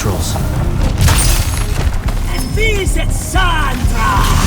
naturals. Visit Sandra!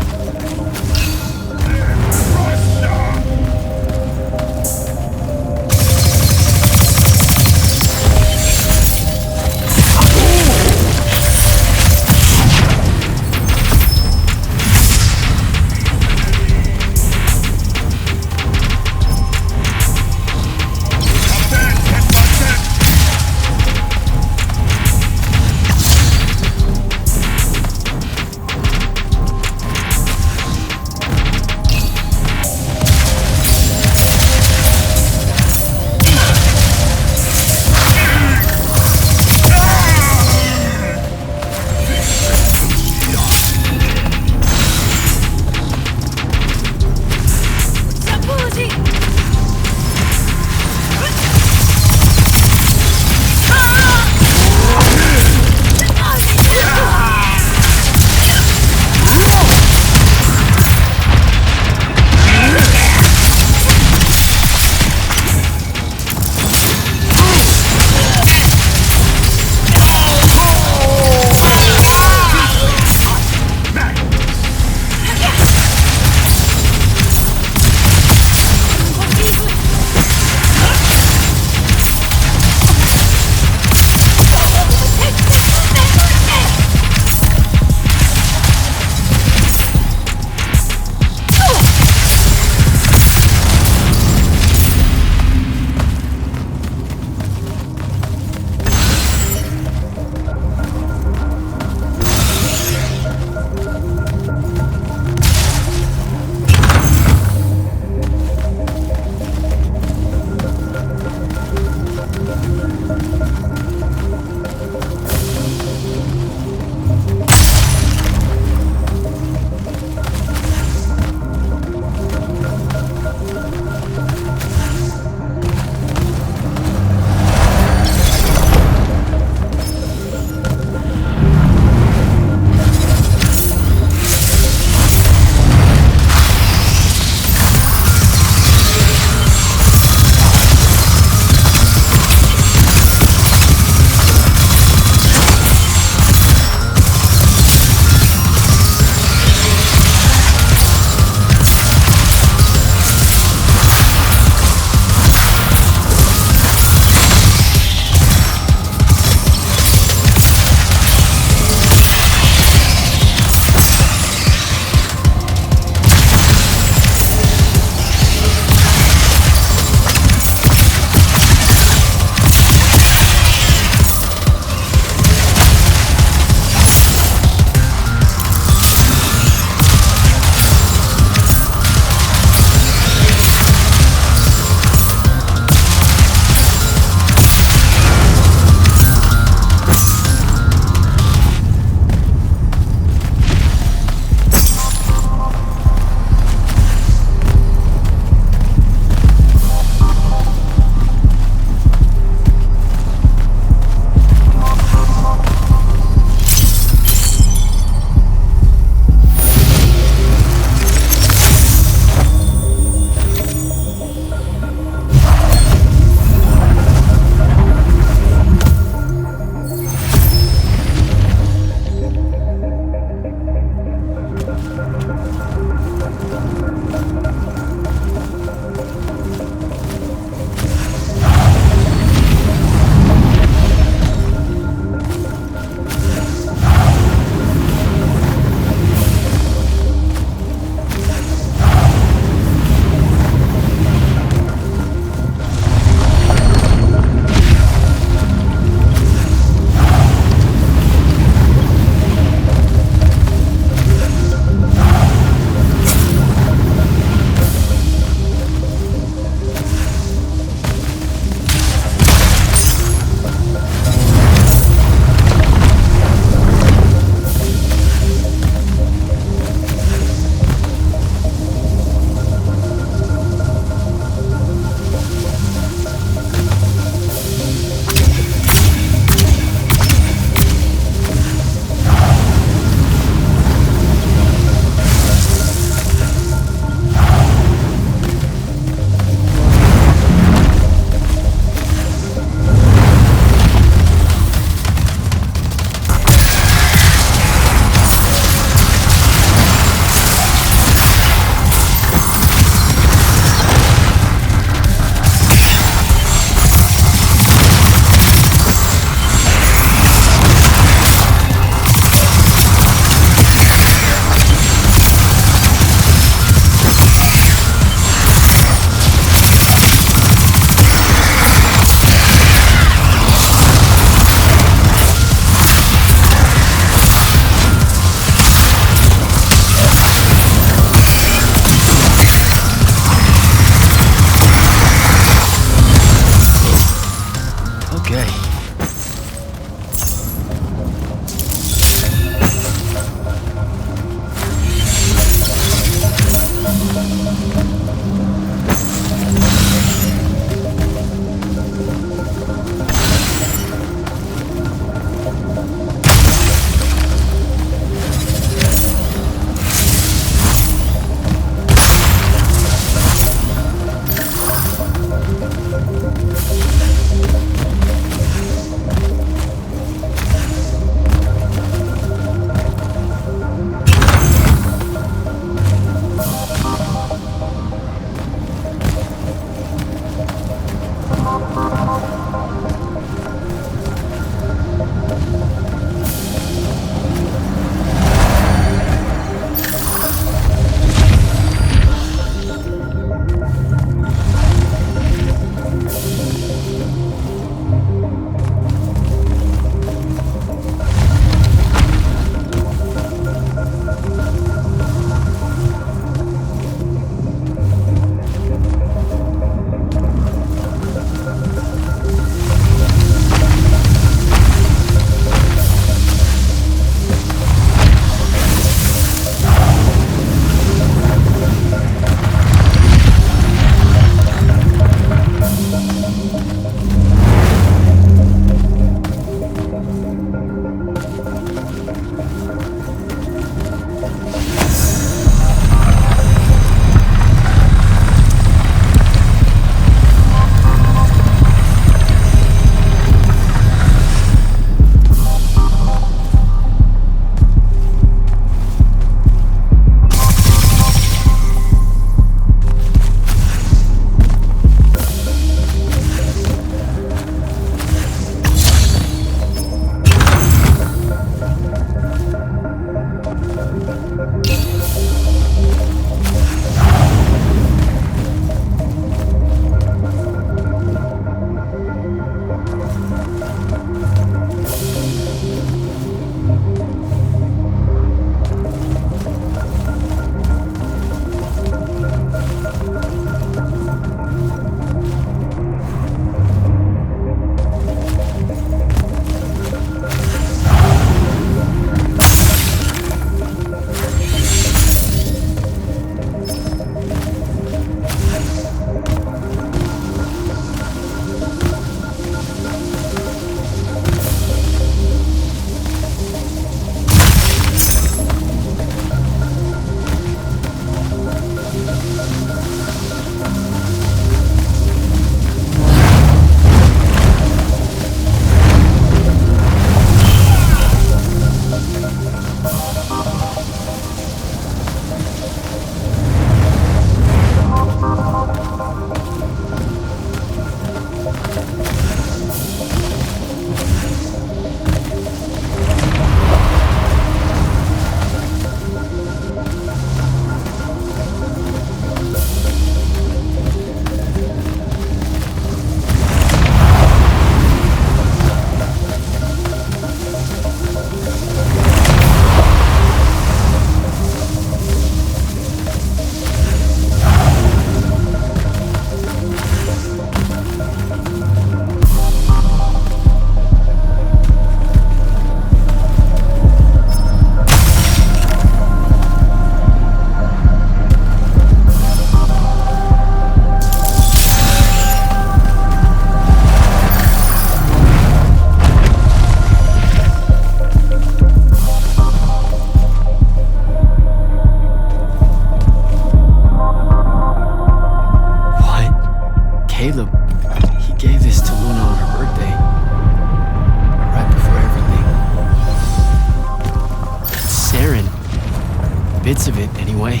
bits of it, anyway.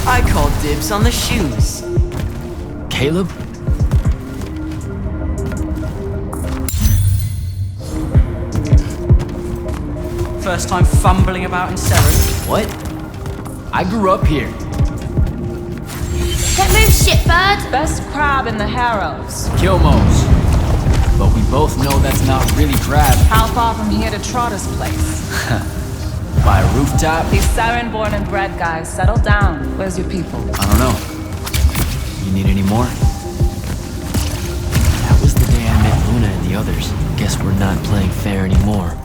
I call dibs on the shoes. Caleb? First time fumbling about in Seren. What? I grew up here. Get moved, shitbird! Best crab in the Harrows. Kilmos. But we both know that's not really crab. How far from here to Trotter's place? By a rooftop? These Saren born and bred guys, settle down. Where's your people? I don't know. You need any more? That was the day I met Luna and the others. Guess we're not playing fair anymore.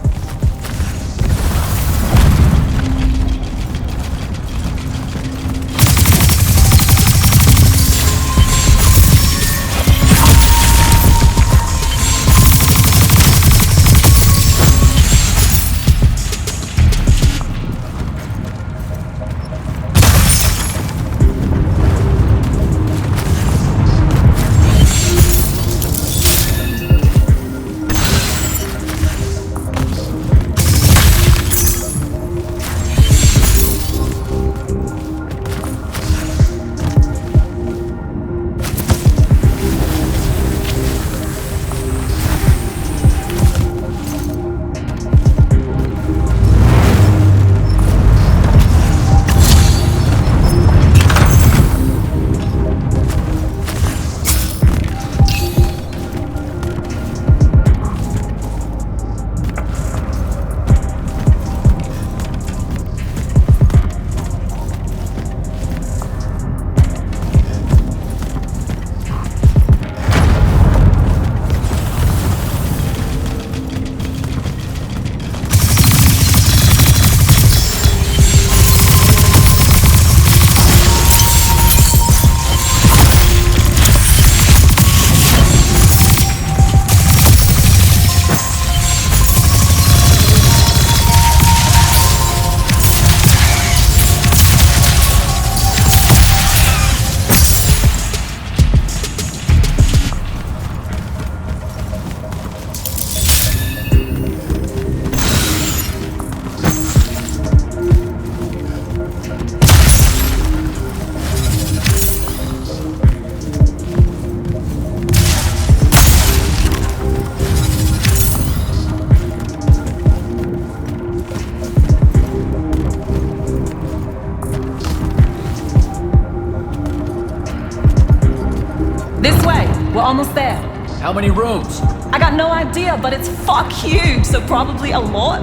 We're almost there. How many rooms? I got no idea, but it's fuck huge, so probably a lot.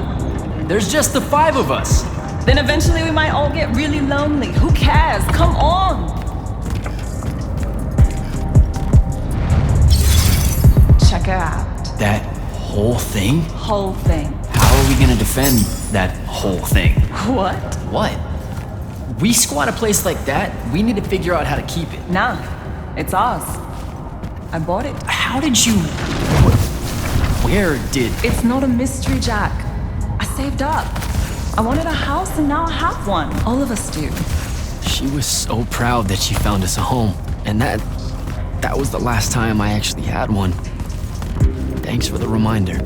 There's just the 5 of us. Then eventually we might all get really lonely. Who cares? Come on! Check her out. That whole thing? Whole thing. How are we gonna defend that whole thing? What? What? We squat a place like that, we need to figure out how to keep it. Nah, it's ours. I bought it. How did you... Where did... It's not a mystery, Jack. I saved up. I wanted a house and now I have one. All of us do. She was so proud that she found us a home. And that was the last time I actually had one. Thanks for the reminder.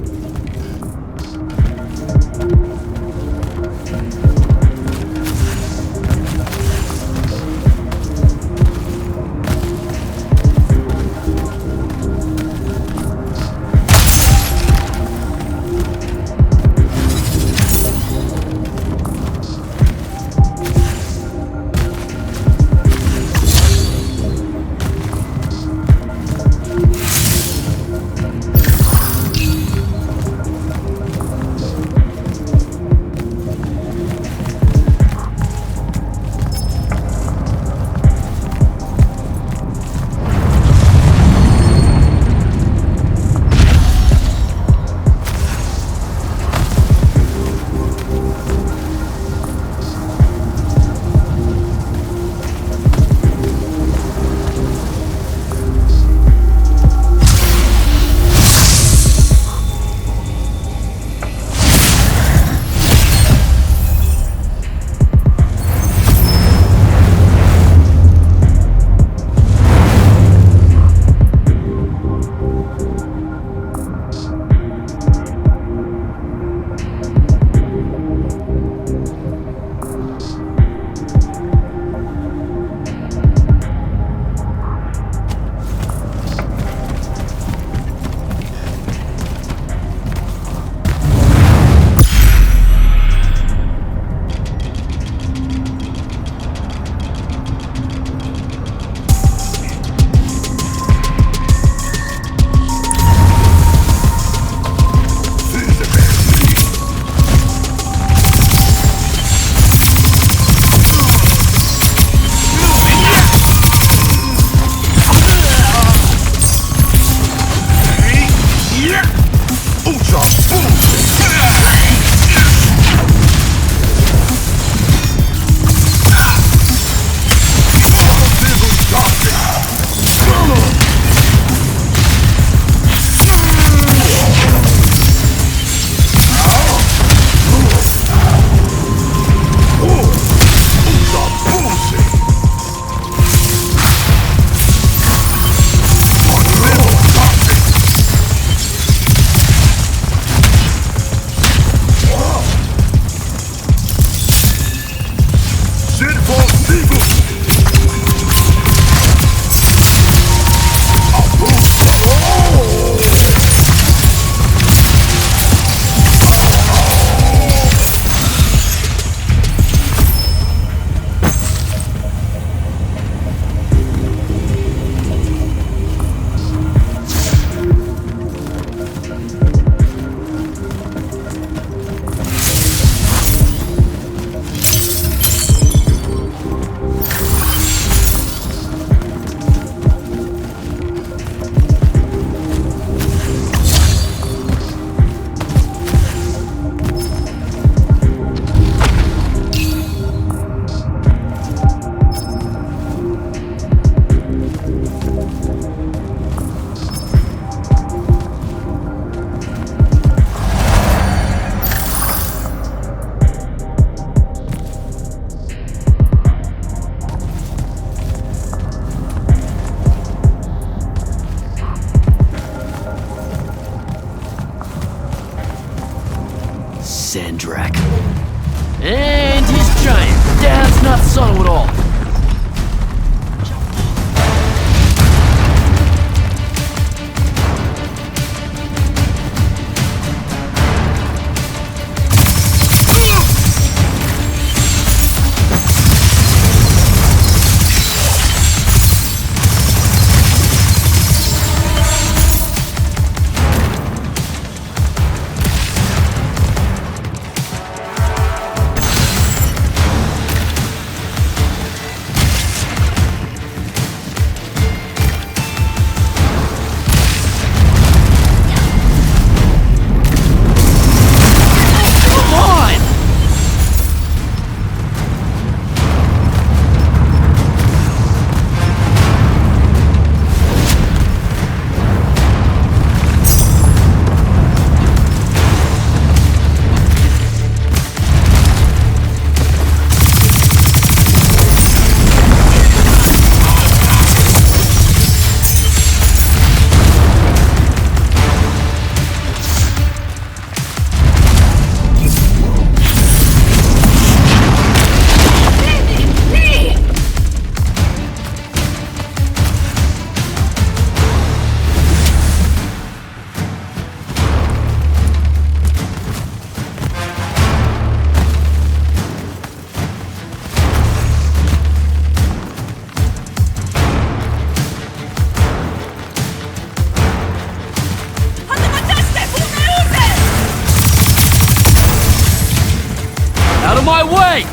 Out of my way!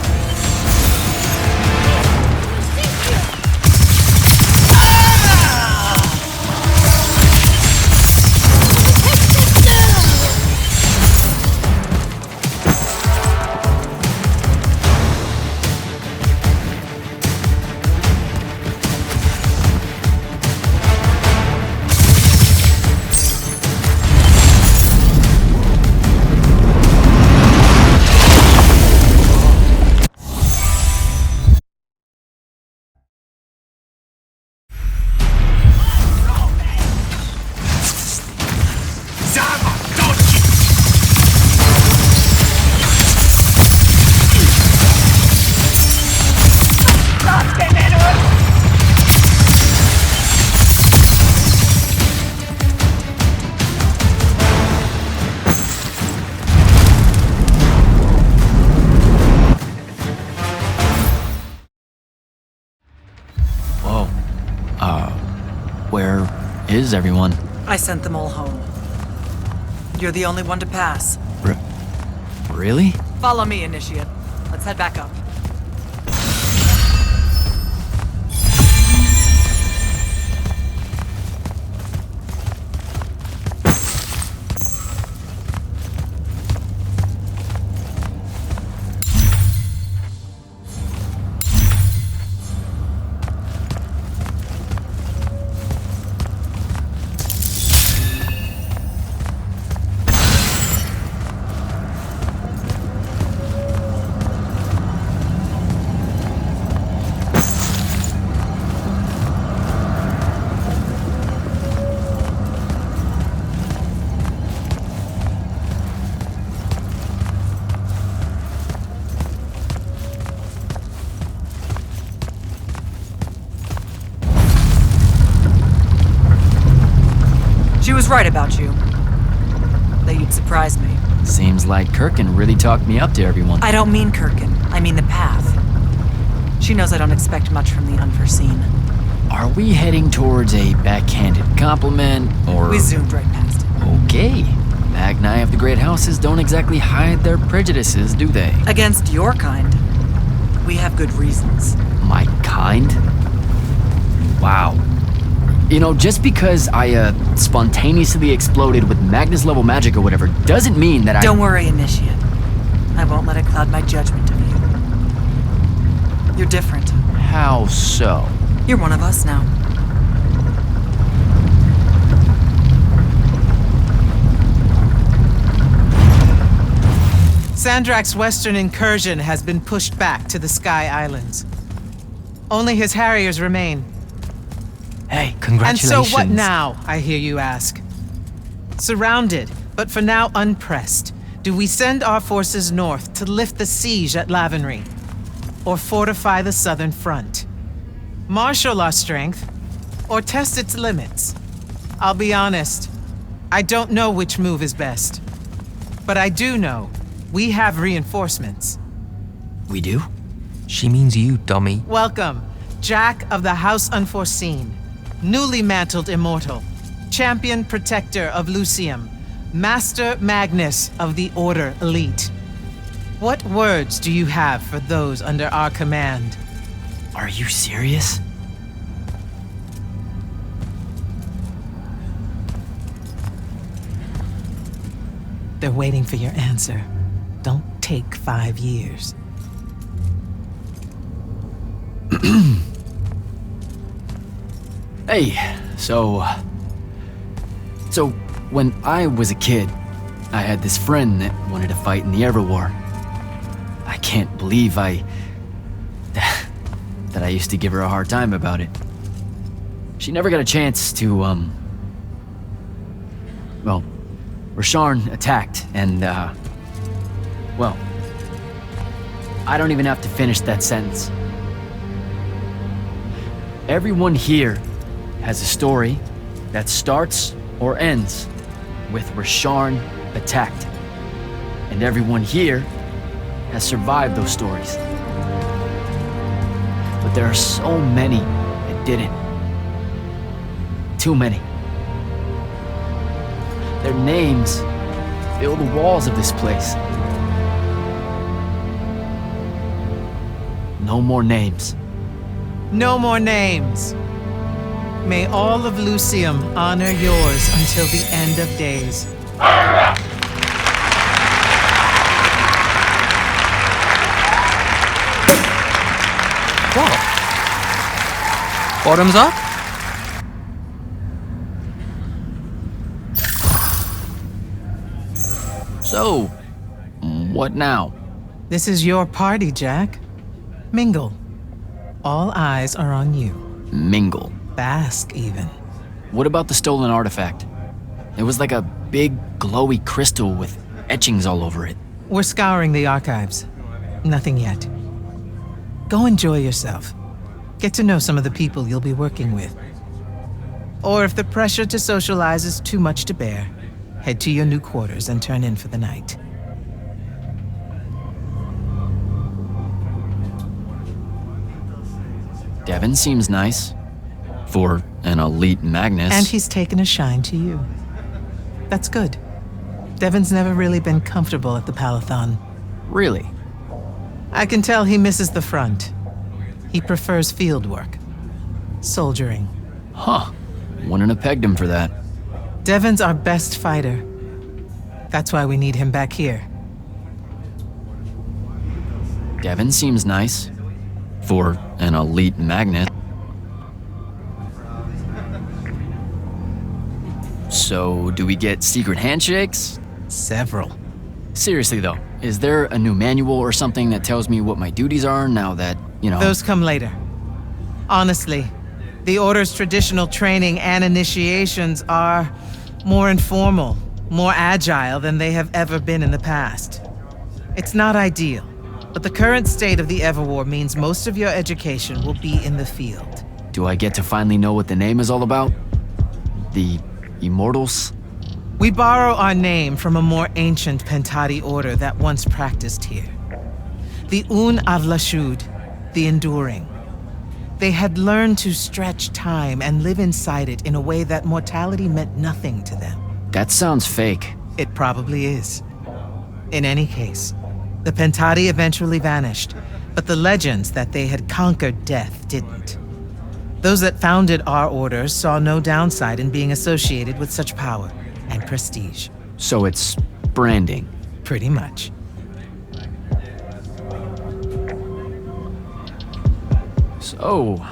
Where is everyone? I sent them all home. You're the only one to pass. Really? Follow me, Initiate. Let's head back up. She was right about you. That you'd surprise me. Seems like Kirkin really talked me up to everyone. I don't mean Kirkin. I mean the path. She knows I don't expect much from the unforeseen. Are we heading towards a backhanded compliment, or...? We zoomed right past it. Okay. Magni of the Great Houses don't exactly hide their prejudices, do they? Against your kind, we have good reasons. My kind? Wow. You know, just because I, spontaneously exploded with Magnus-level magic or whatever, doesn't mean that I... Don't worry, Initiate. I won't let it cloud my judgment of you. You're different. How so? You're one of us now. Sandrak's western incursion has been pushed back to the Sky Islands. Only his Harriers remain. Hey, And congratulations. so what now, I hear you ask? Surrounded, but for now unpressed, do we send our forces north to lift the siege at Lavenry? Or fortify the southern front? Marshal our strength, or test its limits? I'll be honest, I don't know which move is best. But I do know we have reinforcements. We do? She means you, dummy. Welcome, Jack of the House Unforeseen. Newly mantled Immortal, Champion Protector of Lucium, Master Magnus of the Order Elite. What words do you have for those under our command? Are you serious? They're waiting for your answer. Don't take 5 years. Hey, so when I was a kid, I had this friend that wanted to fight in the Everwar. I can't believe that I used to give her a hard time about it. She never got a chance to, well, Rasharn attacked, and, well, I don't even have to finish that sentence. Everyone here has a story that starts or ends with Rasharn attacked. And everyone here has survived those stories. But there are so many that didn't. Too many. Their names fill the walls of this place. No more names. No more names. May all of Lucium honor yours until the end of days. What? Bottoms up? So, what now? This is your party, Jack. Mingle. All eyes are on you. Mingle. Bask, even. What about the stolen artifact? It was like a big, glowy crystal with etchings all over it. We're scouring the archives. Nothing yet. Go enjoy yourself. Get to know some of the people you'll be working with. Or if the pressure to socialize is too much to bear, head to your new quarters and turn in for the night. Devin seems nice. For an elite Magnus. And he's taken a shine to you. That's good. Devin's never really been comfortable at the Palathon. Really? I can tell he misses the front. He prefers field work. Soldiering. Huh. Wouldn't have pegged him for that. Devin's our best fighter. That's why we need him back here. Devin seems nice. For an elite Magnus. So, do we get secret handshakes? Several. Seriously though, is there a new manual or something that tells me what my duties are now that, Those come later. Honestly, the Order's traditional training and initiations are more informal, more agile than they have ever been in the past. It's not ideal, but the current state of the Everwar means most of your education will be in the field. Do I get to finally know what the name is all about? The Immortals? We borrow our name from a more ancient Pentati order that once practiced here. The Un Avlashud, the Enduring. They had learned to stretch time and live inside it in a way that mortality meant nothing to them. That sounds fake. It probably is. In any case, the Pentati eventually vanished, but the legends that they had conquered death didn't. Those that founded our order saw no downside in being associated with such power and prestige. So it's branding. Pretty much. So,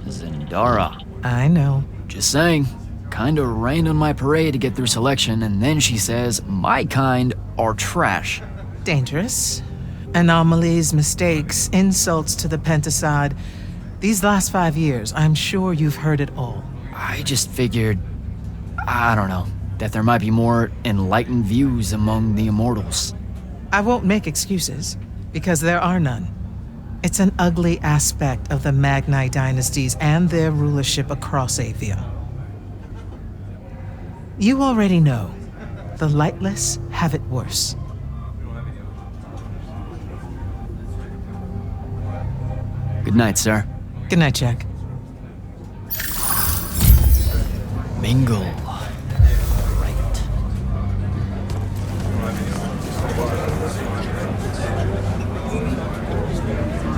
Zendara. I know. Just saying. Kinda rained on my parade to get through selection, and then she says my kind are trash. Dangerous. Anomalies, mistakes, insults to the Pentasod. These last 5 years, I'm sure you've heard it all. I just figured, I don't know, that there might be more enlightened views among the Immortals. I won't make excuses, because there are none. It's an ugly aspect of the Magni dynasties and their rulership across Aveum. You already know, the lightless have it worse. Good night, sir. Good night, Jack. Mingle. Right.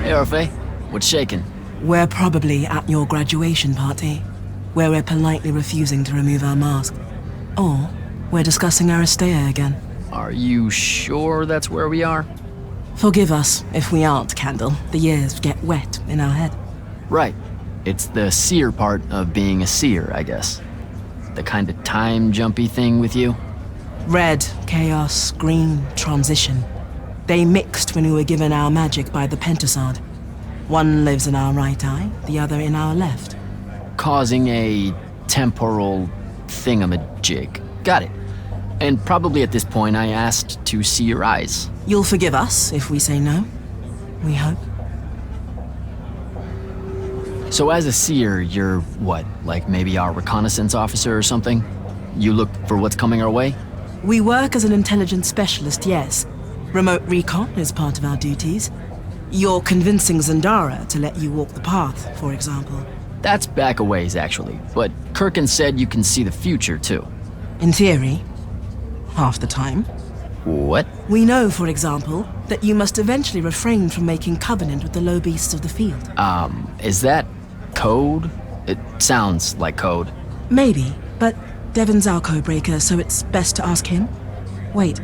Hey, Orphe. What's shaking? We're probably at your graduation party, where we're politely refusing to remove our mask. Or we're discussing Aristea again. Are you sure that's where we are? Forgive us if we aren't, Candle. The years get wet in our head. Right. It's the seer part of being a seer, I guess. The kind of time-jumpy thing with you. Red, chaos, green, transition. They mixed when we were given our magic by the Pentasod. One lives in our right eye, the other in our left. Causing a temporal thingamajig. Got it. And probably at this point I asked to see your eyes. You'll forgive us if we say no. We hope. So as a seer, you're what? Like maybe our reconnaissance officer or something? You look for what's coming our way? We work as an intelligence specialist, yes. Remote recon is part of our duties. You're convincing Zendara to let you walk the path, for example. That's back a ways, actually. But Kirkin said you can see the future, too. In theory. Half the time. What? We know, for example, that you must eventually refrain from making covenant with the low beasts of the field. Is that code? It sounds like code. Maybe, but Devon's our codebreaker, so it's best to ask him. Wait.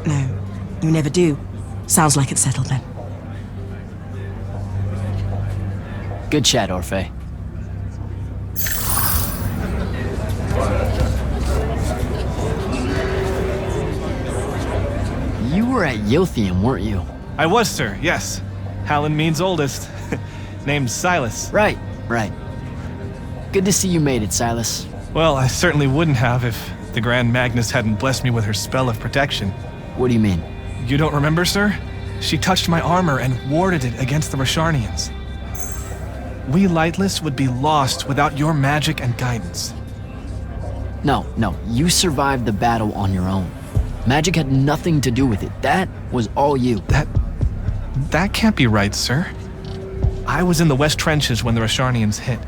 No, you never do. Sounds like it's settled then. Good chat, Orphe. You were at Yothium, weren't you? I was, sir, yes. Hallen means oldest. Named Silas. Right. Good to see you made it, Silas. Well, I certainly wouldn't have if the Grand Magnus hadn't blessed me with her spell of protection. What do you mean? You don't remember, sir? She touched my armor and warded it against the Rasharnians. We Lightless would be lost without your magic and guidance. No, you survived the battle on your own. Magic had nothing to do with it. That was all you. That can't be right, sir. I was in the West Trenches when the Rasharnians hit.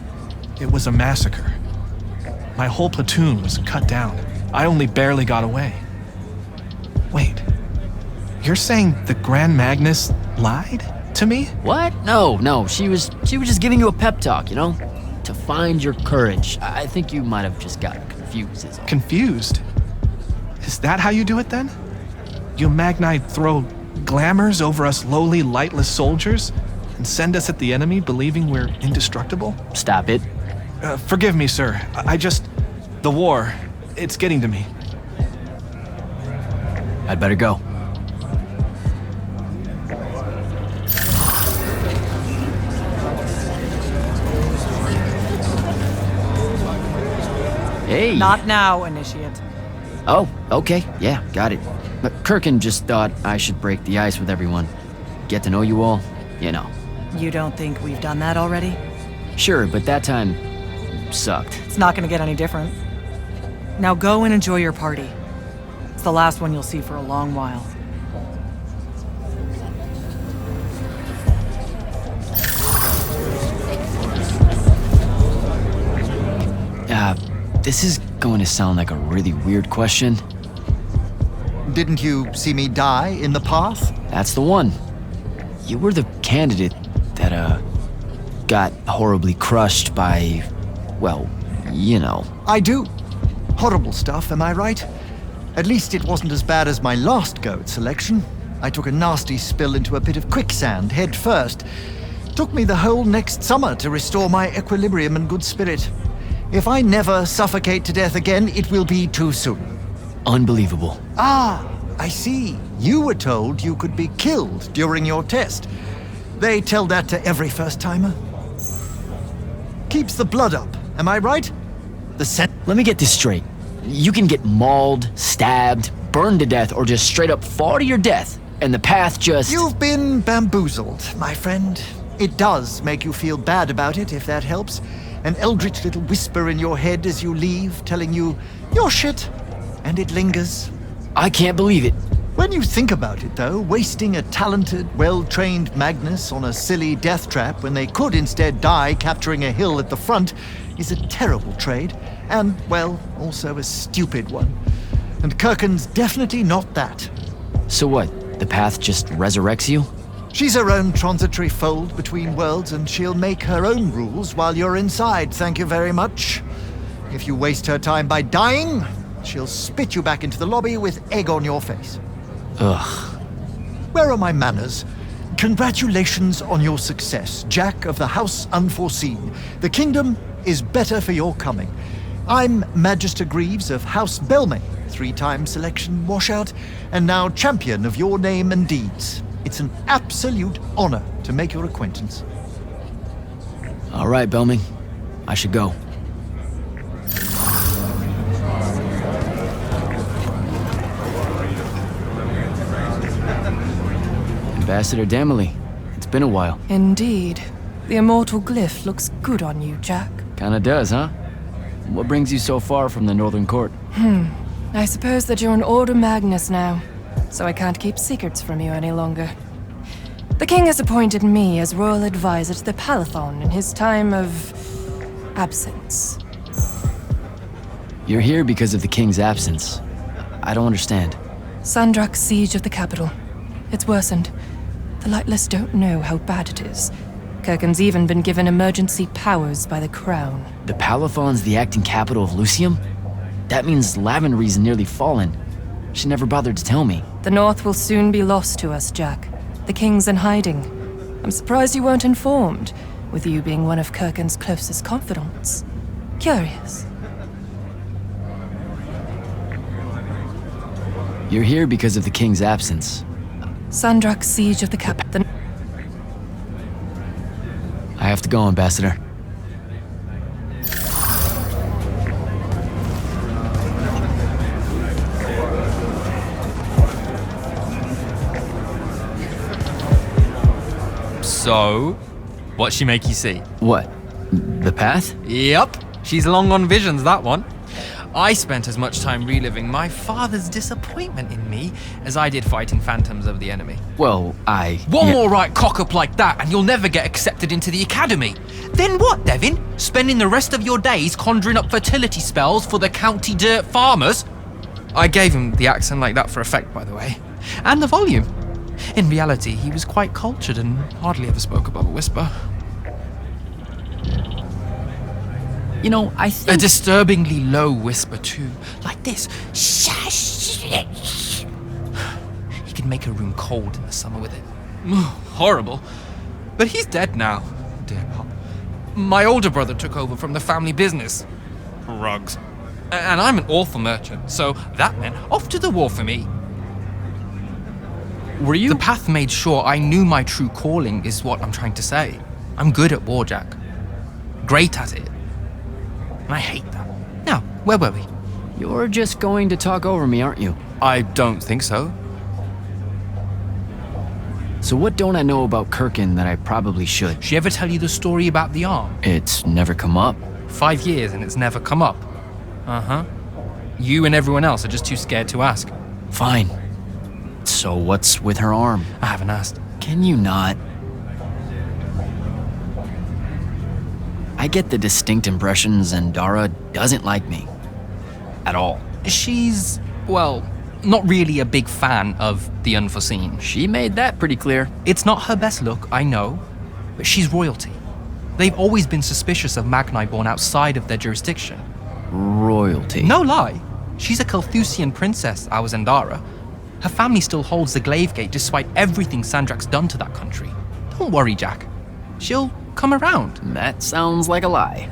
It was a massacre. My whole platoon was cut down. I only barely got away. Wait, you're saying the Grand Magnus lied to me? What? No, she was just giving you a pep talk, you know? To find your courage. I think you might have just gotten confused is all. Confused? Is that how you do it then? You Magnite throw glamours over us lowly, lightless soldiers and send us at the enemy believing we're indestructible? Stop it. Forgive me, sir. The war, it's getting to me. I'd better go. Hey. Not now, Initiate. Oh, okay. Yeah, got it. But Kirkin just thought I should break the ice with everyone. Get to know you all, you know. You don't think we've done that already? Sure, but that time sucked. It's not gonna get any different. Now go and enjoy your party. It's the last one you'll see for a long while. This is going to sound like a really weird question. Didn't you see me die in the path? That's the one. You were the candidate that, got horribly crushed by, well, you know. I do. Horrible stuff, am I right? At least it wasn't as bad as my last go at selection. I took a nasty spill into a pit of quicksand head first. Took me the whole next summer to restore my equilibrium and good spirit. If I never suffocate to death again, it will be too soon. Unbelievable. Ah, I see. You were told you could be killed during your test. They tell that to every first-timer. Keeps the blood up, am I right? Let me get this straight. You can get mauled, stabbed, burned to death, or just straight up fall to your death, and the path just... You've been bamboozled, my friend. It does make you feel bad about it, if that helps. An eldritch little whisper in your head as you leave, telling you, you're shit, and it lingers. I can't believe it. When you think about it, though, wasting a talented, well-trained Magnus on a silly death trap when they could instead die capturing a hill at the front is a terrible trade, and, well, also a stupid one. And Kirkin's definitely not that. So what, the path just resurrects you? She's her own transitory fold between worlds, and she'll make her own rules while you're inside, thank you very much. If you waste her time by dying, she'll spit you back into the lobby with egg on your face. Ugh. Where are my manners? Congratulations on your success, Jack of the House Unforeseen. The kingdom is better for your coming. I'm Magister Greaves of House Belmay, 3-time selection washout, and now champion of your name and deeds. It's an absolute honor to make your acquaintance. All right, Belming. I should go. Ambassador Damley, it's been a while. Indeed. The immortal glyph looks good on you, Jack. Kinda does, huh? What brings you so far from the Northern Court? I suppose that you're an Order Magnus now, so I can't keep secrets from you any longer. The king has appointed me as royal advisor to the Palathon in his time of absence. You're here because of the king's absence. I don't understand. Sandrak's siege of the capital. It's worsened. The Lightless don't know how bad it is. Kirken's even been given emergency powers by the Crown. The Palathon's the acting capital of Lucium? That means Lavenry's nearly fallen. She never bothered to tell me. The North will soon be lost to us, Jack. The King's in hiding. I'm surprised you weren't informed, with you being one of Kirken's closest confidants. Curious. You're here because of the King's absence. Sandrak's siege of the capital. I have to go, Ambassador. So, what'd she make you see? What? The path? Yup, she's long on visions, that one. I spent as much time reliving my father's disappointment in me as I did fighting phantoms of the enemy. Well, One more right cock-up like that and you'll never get accepted into the academy. Then what, Devin? Spending the rest of your days conjuring up fertility spells for the county dirt farmers? I gave him the accent like that for effect, by the way. And the volume. In reality, he was quite cultured and hardly ever spoke above a whisper. You know, I think... A disturbingly low whisper, too. Like this. He could make a room cold in the summer with it. Horrible. But he's dead now, dear Pop. My older brother took over from the family business. Rugs. And I'm an awful merchant, so that meant off to the war for me. Were you? The path made sure I knew my true calling is what I'm trying to say. I'm good at war, Jack. Great at it. And I hate that. Now, where were we? You're just going to talk over me, aren't you? I don't think so. So what don't I know about Kirken that I probably should? She ever tell you the story about the arm? It's never come up. 5 years and it's never come up. Uh-huh. You and everyone else are just too scared to ask. Fine. So what's with her arm? I haven't asked. Can you not? I get the distinct impression Zendara doesn't like me. At all. She's, well, not really a big fan of the unforeseen. She made that pretty clear. It's not her best look, I know, but she's royalty. They've always been suspicious of Magni born outside of their jurisdiction. Royalty? No lie. She's a Carthusian princess, our Zendara. Her family still holds the Glaive Gate despite everything Sandrak's done to that country. Don't worry, Jack. She'll come around. That sounds like a lie.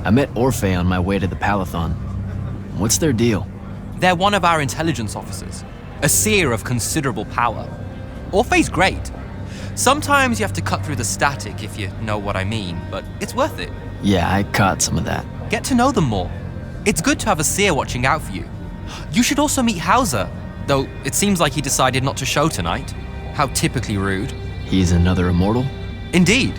I met Orphe on my way to the Palathon. What's their deal? They're one of our intelligence officers, a seer of considerable power. Orphe's great. Sometimes you have to cut through the static if you know what I mean, but it's worth it. Yeah, I caught some of that. Get to know them more. It's good to have a seer watching out for you. You should also meet Hauser, though it seems like he decided not to show tonight. How typically rude. He's another immortal? Indeed.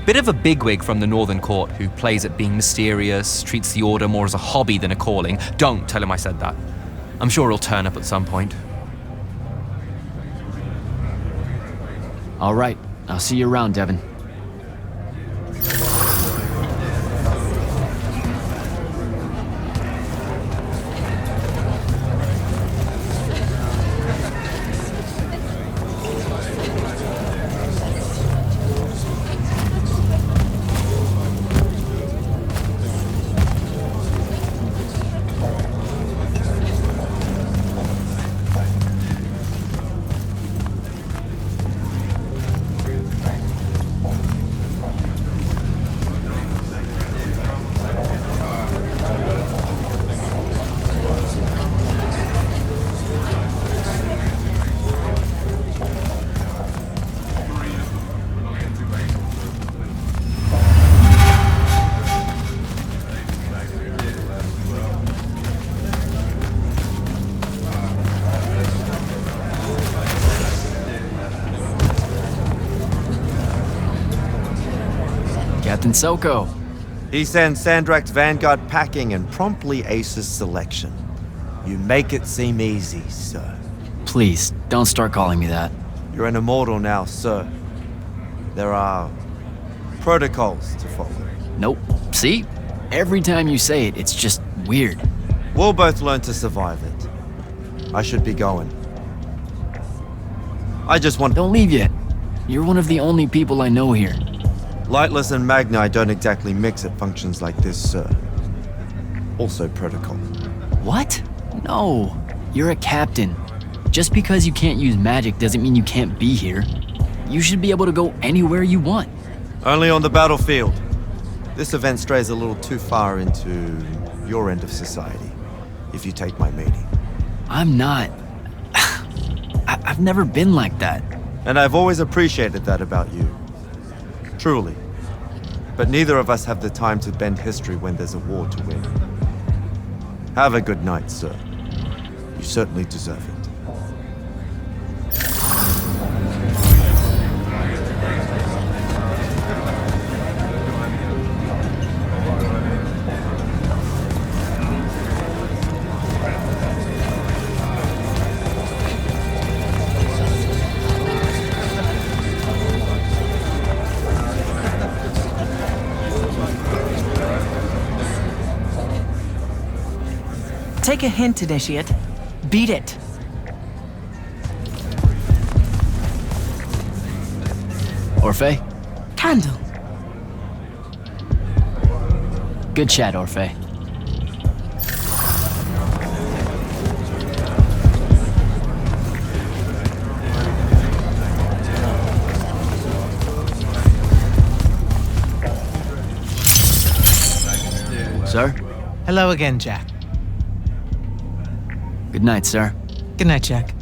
Bit of a bigwig from the Northern Court who plays at being mysterious, treats the Order more as a hobby than a calling. Don't tell him I said that. I'm sure he'll turn up at some point. All right, I'll see you around, Devin. Captain Selko. He sends Sandrak's vanguard packing and promptly aces selection. You make it seem easy, sir. Please, don't start calling me that. You're an immortal now, sir. There are protocols to follow. Nope. See? Every time you say it, it's just weird. We'll both learn to survive it. I should be going. I just want... Don't leave yet. You're one of the only people I know here. Lightless and Magni don't exactly mix at functions like this, sir. Also protocol. What? No. You're a captain. Just because you can't use magic doesn't mean you can't be here. You should be able to go anywhere you want. Only on the battlefield. This event strays a little too far into your end of society, if you take my meaning. I'm not. I've never been like that. And I've always appreciated that about you. Truly. But neither of us have the time to bend history when there's a war to win. Have a good night, sir. You certainly deserve it. Take a hint, Initiate. Beat it. Orphe? Candle. Good chat, Orphe. Sir? Hello again, Jack. Good night, sir. Good night, Jack.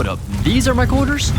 Hold up, these are my quarters?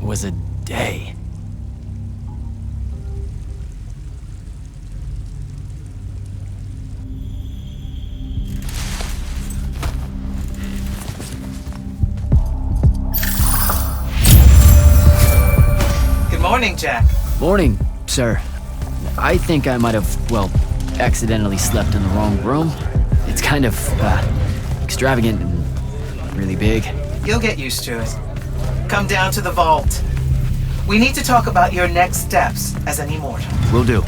Was a day. Good morning, Jack. Morning, sir. I think I might have, well, accidentally slept in the wrong room. It's kind of, extravagant and really big. You'll get used to it. Come down to the vault. We need to talk about your next steps as an immortal. Will do.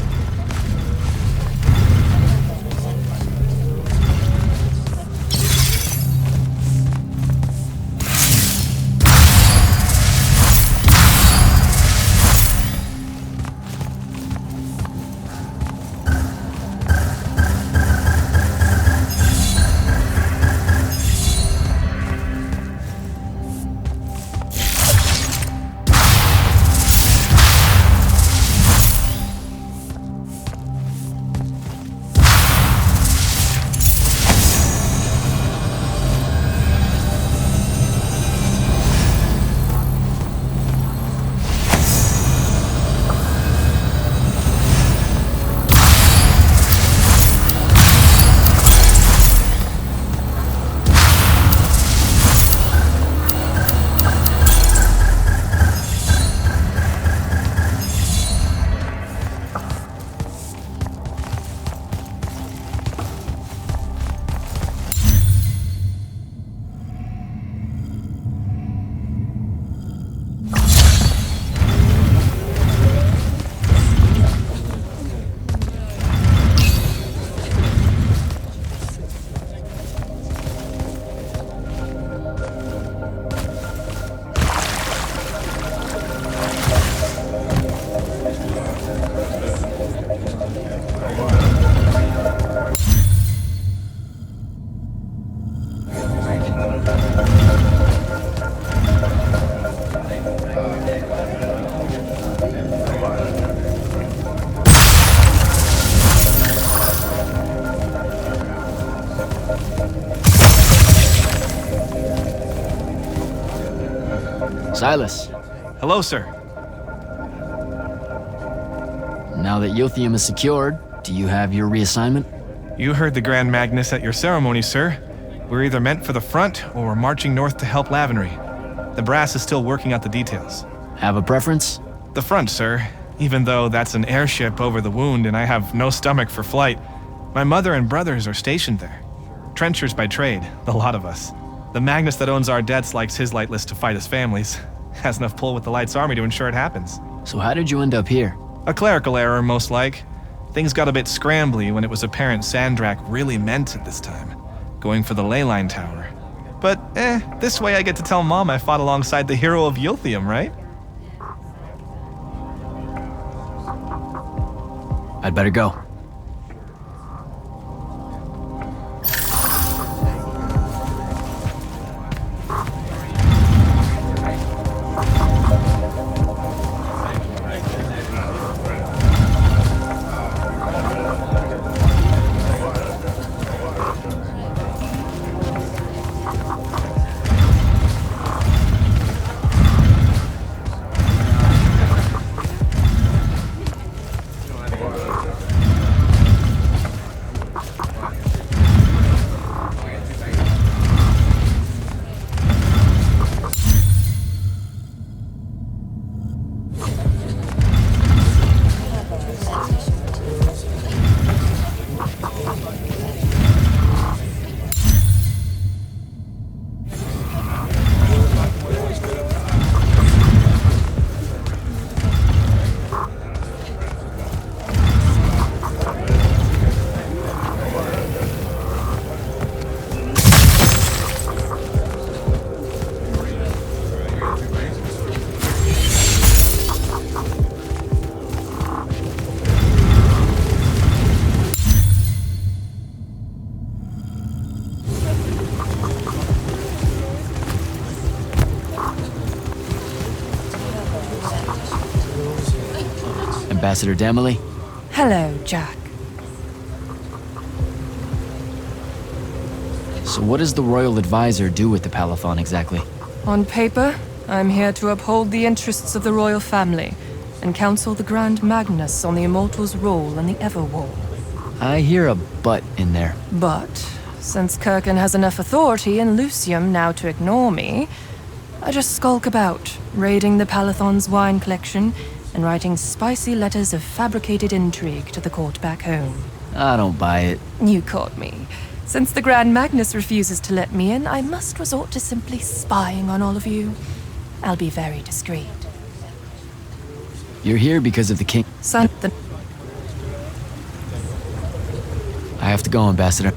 Silas. Hello, sir. now that Yothium is secured, do you have your reassignment? You heard the Grand Magnus at your ceremony, sir. We're either meant for the front, or we're marching north to help Lavenry. The brass is still working out the details. Have a preference? The front, sir. Even though that's an airship over the wound and I have no stomach for flight, my mother and brothers are stationed there. Trenchers by trade, the lot of us. The Magnus that owns our debts likes his lightless to fight his families. Has enough pull with the Light's army to ensure it happens. So how did you end up here? A clerical error, most like. Things got a bit scrambly when it was apparent Sandrak really meant it this time, going for the ley line tower. But, this way I get to tell Mom I fought alongside the hero of Yothium, right? I'd better go. Ambassador Damley? Hello, Jack. So what does the Royal Advisor do with the Palathon exactly? On paper, I'm here to uphold the interests of the royal family and counsel the Grand Magnus on the Immortals' role in the Everwall. I hear a but in there. But, since Kirkin has enough authority in Lucium now to ignore me, I just skulk about, raiding the Palathon's wine collection and writing spicy letters of fabricated intrigue to the court back home. I don't buy it. You caught me. Since the Grand Magnus refuses to let me in, I must resort to simply spying on all of you. I'll be very discreet. You're here because of the king. Son, I have to go, Ambassador.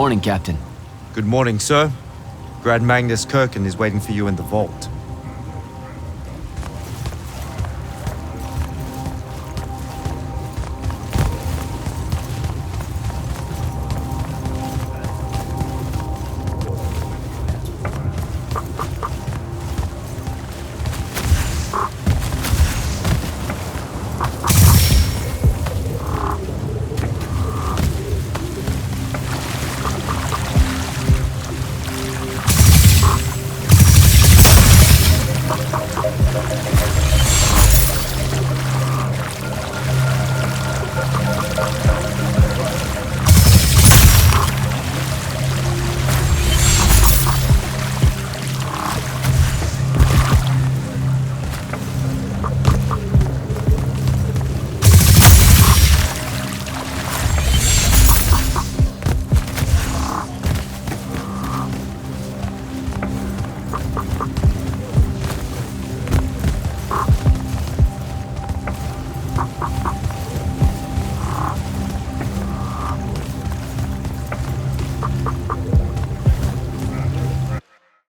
Morning, Captain. Good morning, sir. Grand Magnus Kirken is waiting for you in the vault.